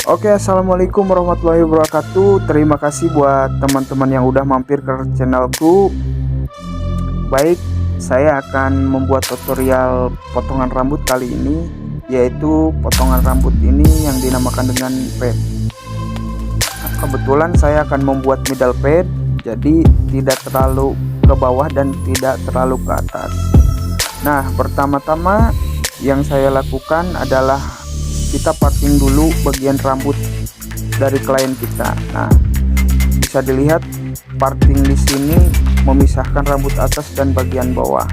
Oke, assalamualaikum warahmatullahi wabarakatuh. Terima kasih buat teman-teman yang udah mampir ke channelku. Baik, saya akan membuat tutorial potongan rambut kali ini, yaitu potongan rambut ini yang dinamakan dengan pad. Nah, kebetulan saya akan membuat middle pad, jadi tidak terlalu ke bawah dan tidak terlalu ke atas. Nah, pertama-tama yang saya lakukan adalah kita parting dulu bagian rambut dari klien kita. Nah, bisa dilihat parting di sini memisahkan rambut atas dan bagian bawah.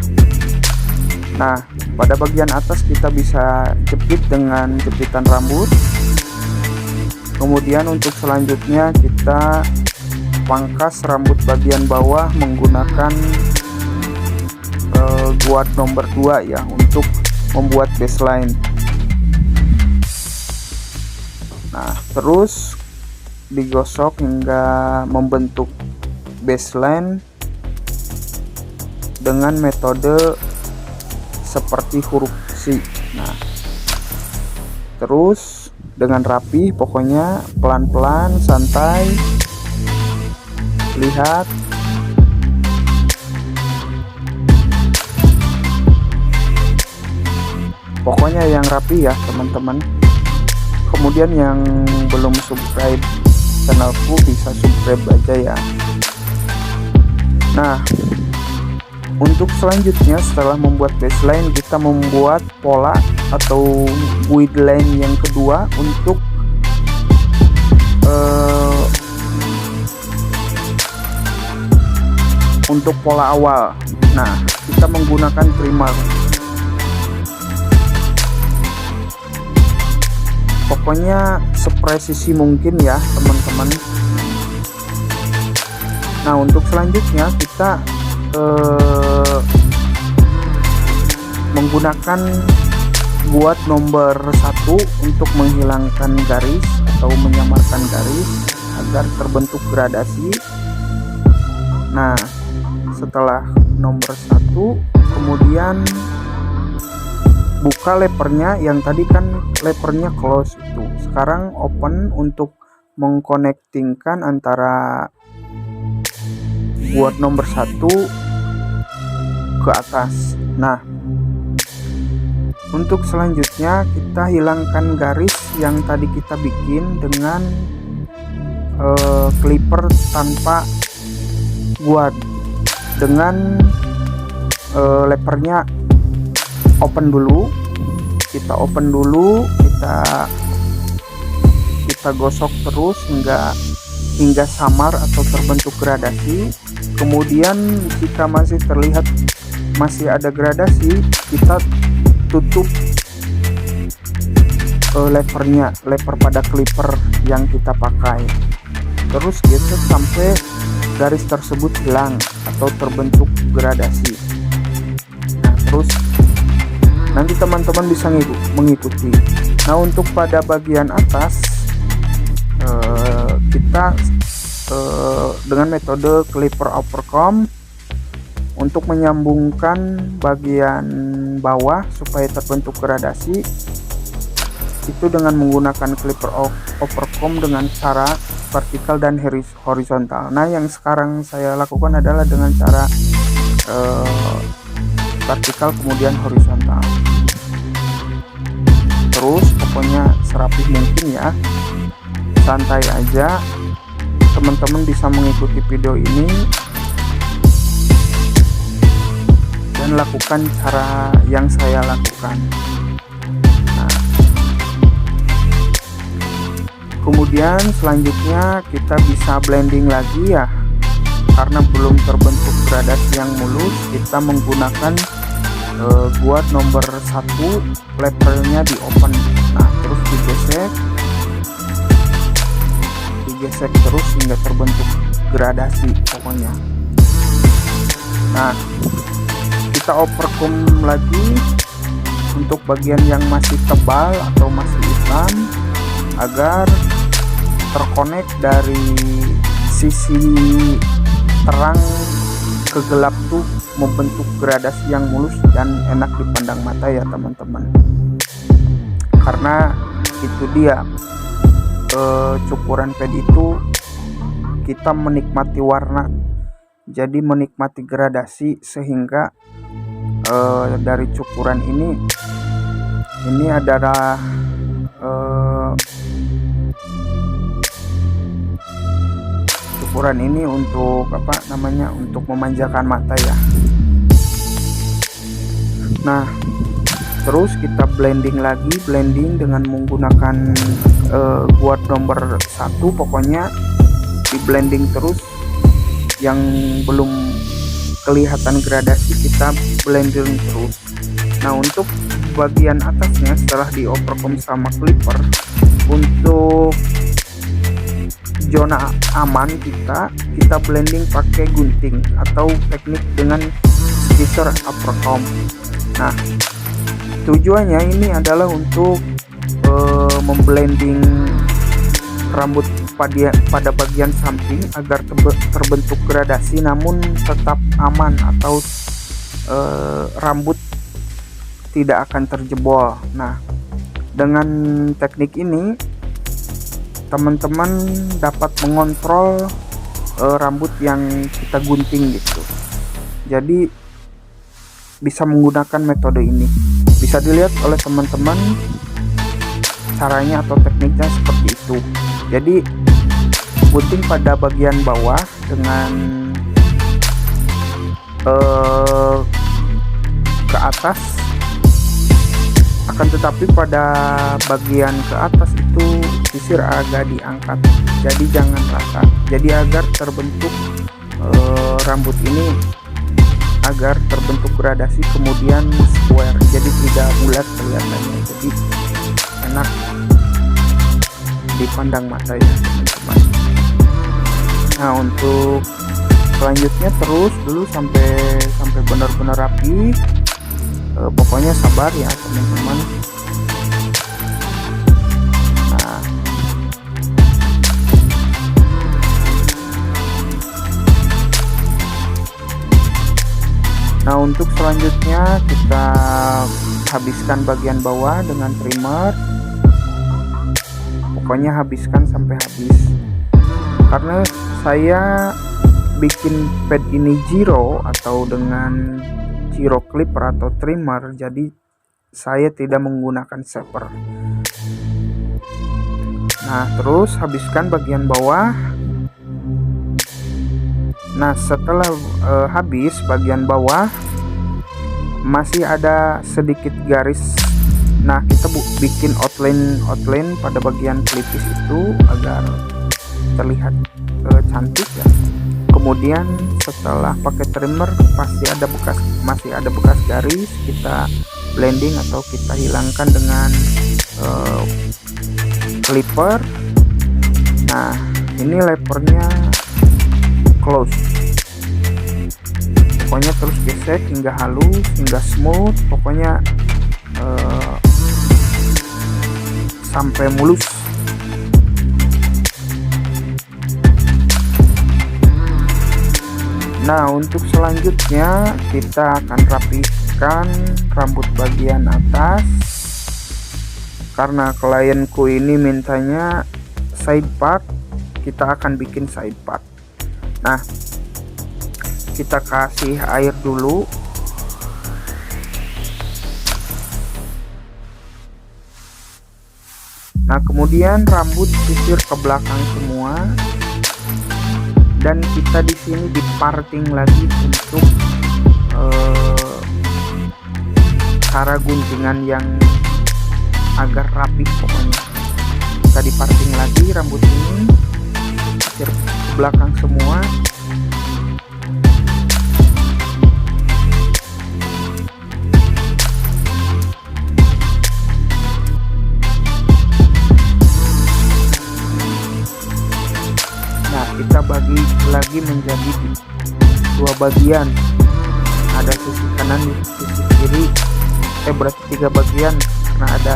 Nah, pada bagian atas kita bisa jepit dengan jepitan rambut. Kemudian untuk selanjutnya kita pangkas rambut bagian bawah menggunakan guard nomor 2 ya, untuk membuat baseline. Nah, terus digosok hingga membentuk baseline dengan metode seperti huruf C. Nah, terus dengan rapi, pokoknya pelan-pelan, santai. Lihat, pokoknya yang rapi ya teman-teman. Kemudian yang belum subscribe channelku bisa subscribe aja ya. Nah, untuk selanjutnya setelah membuat baseline, kita membuat pola atau guideline yang kedua untuk pola awal. Nah, kita menggunakan trimmer. Pokoknya sepresisi mungkin ya teman-teman. Nah, untuk selanjutnya kita menggunakan buat nomor 1 untuk menghilangkan garis atau menyamarkan garis agar terbentuk gradasi. Nah, setelah nomor 1 kemudian buka lepernya. Yang tadi kan lepernya close, itu sekarang open untuk mengkonektingkan antara buat nomor 1 ke atas. Nah, untuk selanjutnya kita hilangkan garis yang tadi kita bikin dengan clipper tanpa guard. Dengan lepernya open dulu, kita open dulu, kita gosok terus hingga samar atau terbentuk gradasi. Kemudian jika masih terlihat masih ada gradasi, kita tutup leper pada clipper yang kita pakai. Terus gesek sampai garis tersebut hilang atau terbentuk gradasi. Nah, terus nanti teman-teman bisa mengikuti. Nah, untuk pada bagian atas kita dengan metode clipper upper comb untuk menyambungkan bagian bawah supaya terbentuk gradasi, itu dengan menggunakan clipper upper comb dengan cara vertikal dan horizontal. Nah, yang sekarang saya lakukan adalah dengan cara vertikal kemudian horizontal. Terus pokoknya serapih mungkin ya, santai aja. Teman-teman bisa mengikuti video ini dan lakukan cara yang saya lakukan. Nah, kemudian selanjutnya kita bisa blending lagi ya, karena belum terbentuk gradasi yang mulus. Kita menggunakan buat nomor 1, levelnya di open. Nah, terus digesek terus hingga terbentuk gradasi pokoknya. Nah, kita overcomb lagi untuk bagian yang masih tebal atau masih hitam agar terkonek dari sisi terang ke gelap tuh membentuk gradasi yang mulus dan enak dipandang mata ya teman-teman. Karena itu dia cukuran pad itu kita menikmati warna, jadi menikmati gradasi, sehingga dari cukuran ini adalah cukuran ini untuk untuk memanjakan mata ya. Nah, terus kita blending dengan menggunakan guard nomor 1. Pokoknya di blending terus, yang belum kelihatan gradasi kita blending terus. Nah, untuk bagian atasnya setelah diovercome sama clipper, untuk zona aman kita blending pakai gunting atau teknik dengan scissor uppercomb. Nah, tujuannya ini adalah untuk memblending rambut pada bagian samping agar terbentuk gradasi namun tetap aman, atau rambut tidak akan terjebol. Nah, dengan teknik ini teman-teman dapat mengontrol rambut yang kita gunting gitu. Jadi bisa menggunakan metode ini. Bisa dilihat oleh teman-teman caranya atau tekniknya seperti itu. Jadi gunting pada bagian bawah dengan ke atas, akan tetapi pada bagian ke atas itu sisir agak diangkat, jadi jangan rata. Jadi agar terbentuk rambut ini agar terbentuk gradasi, kemudian square, jadi tidak bulat kelihatannya, jadi enak dipandang mata ya teman-teman. Nah, untuk selanjutnya terus dulu sampai benar-benar rapi. Pokoknya sabar ya teman-teman. Nah, untuk selanjutnya kita habiskan bagian bawah dengan trimmer. Pokoknya habiskan sampai habis. Karena saya bikin pad ini zero atau dengan zero clipper atau trimmer, jadi saya tidak menggunakan shaper. Nah, terus habiskan bagian bawah. Nah, setelah habis bagian bawah masih ada sedikit garis. Nah, kita bikin outline pada bagian pelipis itu agar terlihat cantik ya. Kemudian setelah pakai trimmer masih ada bekas garis, kita blending atau kita hilangkan dengan clipper. Nah, ini lepernya close. Pokoknya terus gesek hingga halus, hingga smooth, pokoknya sampai mulus. Nah, untuk selanjutnya kita akan rapihkan rambut bagian atas. Karena klienku ini mintanya side part, kita akan bikin side part. Nah, kita kasih air dulu. Nah, kemudian rambut sisir ke belakang semua, dan kita di sini di parting lagi untuk cara guntingan yang agar rapi. Pokoknya kita di parting lagi rambut ini, sisir ke belakang semua. Kita bagi lagi menjadi dua bagian, ada sisi kanan, sisi kiri, berarti 3 bagian karena ada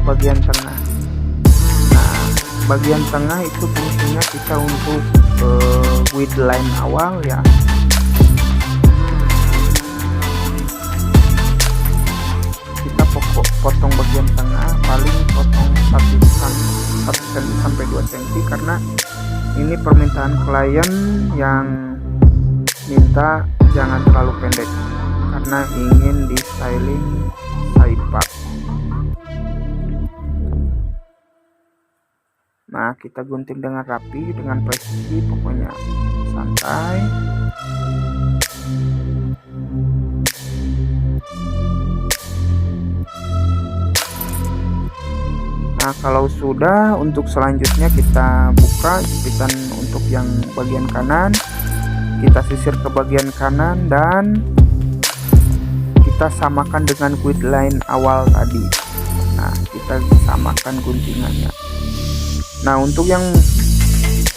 bagian tengah. Nah, bagian tengah itu fungsinya kita untuk with line awal ya. Kita potong bagian tengah, paling potong 1 cm sampai 2 cm karena ini permintaan klien yang minta jangan terlalu pendek karena ingin di styling side part. Nah, kita gunting dengan rapi, dengan presisi, pokoknya santai. Nah, kalau sudah, untuk selanjutnya kita buka jepitan untuk yang bagian kanan, kita sisir ke bagian kanan dan kita samakan dengan guideline awal tadi. Nah, kita samakan guntingannya. Nah, untuk yang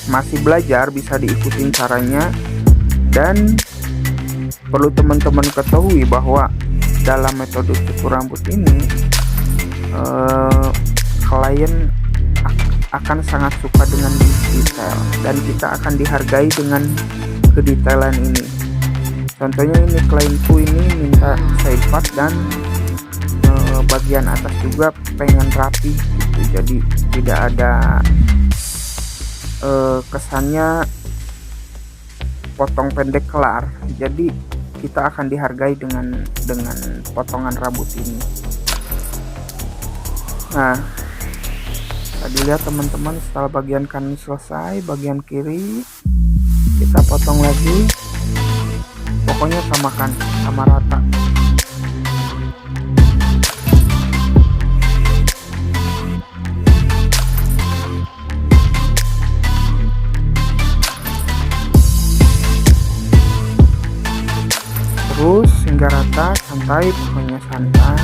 masih belajar bisa diikutin caranya, dan perlu teman-teman ketahui bahwa dalam metode cukur rambut ini klien akan sangat suka dengan detail dan kita akan dihargai dengan kedetailan ini. Contohnya ini klienku ini minta side part dan bagian atas juga pengen rapi gitu. Jadi tidak ada kesannya potong pendek kelar. Jadi kita akan dihargai dengan potongan rambut ini. Nah, tadi lihat teman-teman, setelah bagian kanan selesai, bagian kiri kita potong lagi. Pokoknya samakan sama rata. Terus hingga rata, santai, pokoknya santai.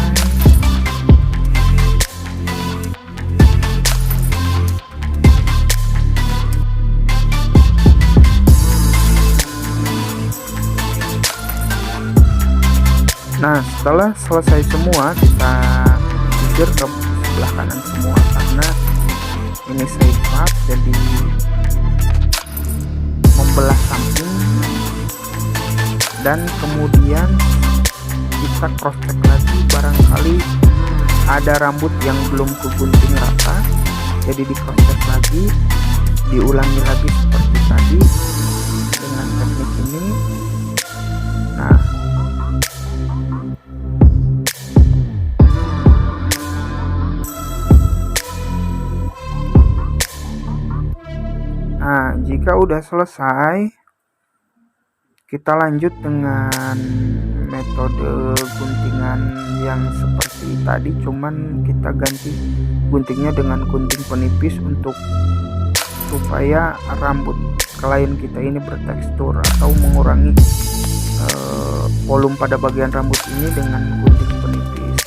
Nah, setelah selesai semua, kita sisir ke sebelah kanan semua karena ini side part, jadi membelah samping. Dan kemudian kita cross check lagi, barangkali ada rambut yang belum kegunting rata, jadi di cross check lagi, diulangi lagi seperti tadi dengan teknik ini. Nah, jika udah selesai, kita lanjut dengan metode guntingan yang seperti tadi, cuman kita ganti guntingnya dengan gunting penipis untuk supaya rambut klien kita ini bertekstur atau mengurangi volume pada bagian rambut ini dengan gunting penipis.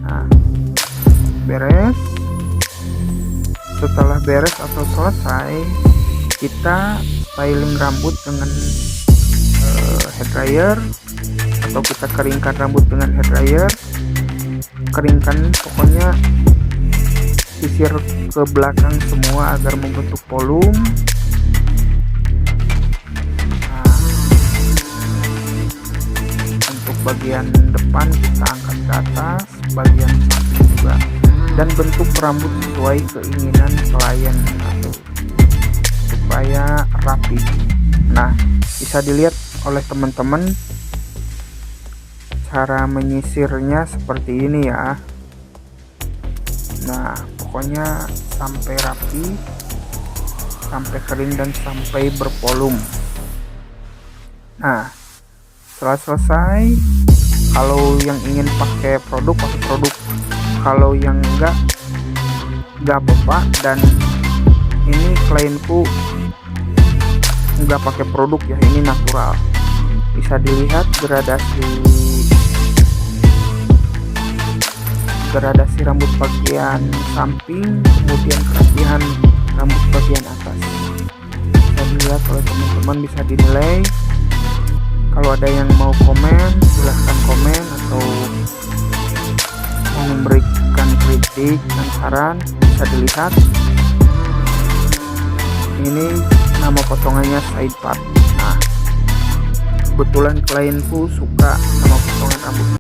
Nah, beres. Setelah beres atau selesai, kita styling rambut dengan hair dryer, atau kita keringkan rambut dengan hair dryer. Keringkan, pokoknya sisir ke belakang semua agar membentuk volume. Nah, untuk bagian depan kita angkat ke atas, bagian samping juga, dan bentuk rambut sesuai keinginan klien atau supaya rapi. Nah, bisa dilihat oleh teman-teman cara menyisirnya seperti ini ya. Nah, pokoknya sampai rapi, sampai kering, dan sampai bervolume. Nah, setelah selesai, kalau yang ingin pakai produk, pakai produk. Kalau yang enggak apa-apa. Dan ini klienku enggak pakai produk ya, ini natural. Bisa dilihat gradasi rambut bagian samping, kemudian kerapihan rambut bagian atas. Bisa dilihat oleh teman-teman, bisa dinilai. Kalau ada yang mau komen, silahkan komen, atau mau memberikan kritik dan saran, bisa dilihat. Ini nama potongannya side part. Nah, kebetulan klienku suka sama potongan rambut